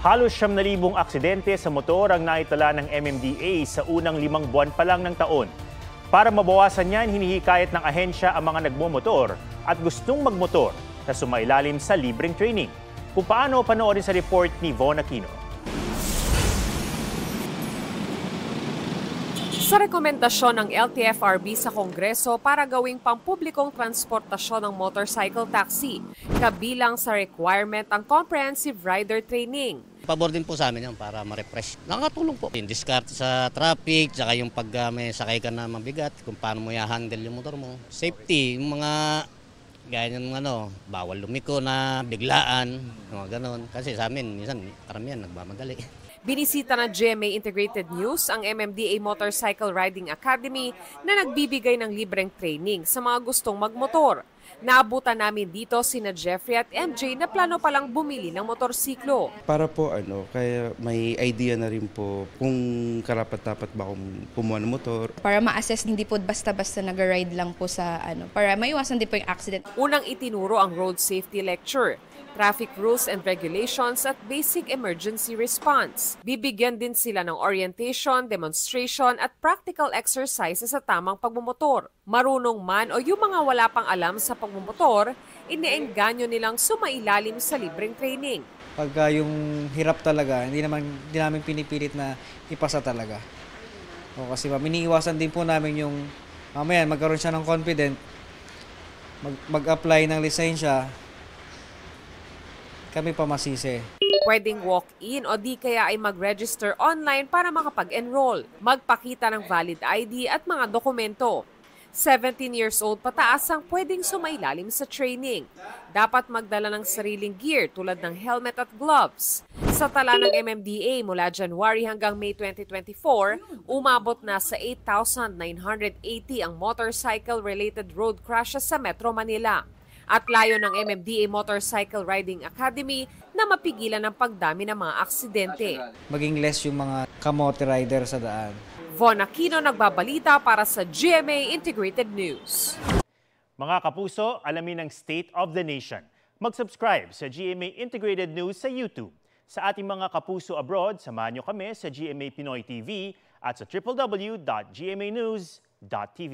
Halos 7,000 aksidente sa motor ang naitala ng MMDA sa unang 5 buwan pa lang ng taon. Para mabawasan yan, hinihikayat ng ahensya ang mga nagmomotor at gustong magmotor na sumailalim sa libreng training. Kung paano, panoorin sa report ni Von Aquino. Sa rekomendasyon ng LTFRB sa Kongreso para gawing pampublikong transportasyon ng motorcycle taxi, kabilang sa requirement ang comprehensive rider training. Pabor din po sa amin yan para ma-refresh. Nakakatulong po. Yung discard sa traffic, tsaka yung pag may sakay ka na mabigat, kung paano mo i-handle yung motor mo. Safety, yung mga gaya ng bawal lumiko na biglaan, mga ganon. Kasi sa amin, minsan karamihan nagmamadali. Binisita ng GMA Integrated News ang MMDA Motorcycle Riding Academy na nagbibigay ng libreng training sa mga gustong magmotor. Naabutan namin dito sina Jeffrey at MJ na plano palang bumili ng motorsiklo. Para po kaya may idea na rin po kung karapat-dapat ba akong kumuha ng motor. Para ma-assess hindi po basta-basta nag-ride lang po sa para maiwasan din po yung accident. Unang itinuro ang road safety lecture, traffic rules and regulations at basic emergency response. Bibigyan din sila ng orientation, demonstration at practical exercises sa tamang pagmumotor. Marunong man o yung mga wala pang alam sa pagmumotor, iniengganyo nilang sumailalim sa libreng training. Pagka yung hirap talaga, hindi namin pinipilit na ipasa talaga. Kasi miniiwasan din po namin yung mamaya magkaroon siya ng confident, mag-apply ng lisensya, kami pa masisi. Pwedeng walk-in o di kaya ay mag-register online para makapag-enroll, magpakita ng valid ID at mga dokumento. 17 years old pataas ang pwedeng sumailalim sa training. Dapat magdala ng sariling gear tulad ng helmet at gloves. Sa tala ng MMDA mula January hanggang May 2024, umabot na sa 8,980 ang motorcycle-related road crashes sa Metro Manila. At layo ng MMDA Motorcycle Riding Academy na mapigilan ang pagdami ng mga aksidente. Maging less yung mga kamote rider sa daan. Von Aquino nagbabalita para sa GMA Integrated News. Mga kapuso, alamin ang State of the Nation. Mag-subscribe sa GMA Integrated News sa YouTube. Sa ating mga kapuso abroad, samahan nyo kami sa GMA Pinoy TV at sa www.gmanews.tv.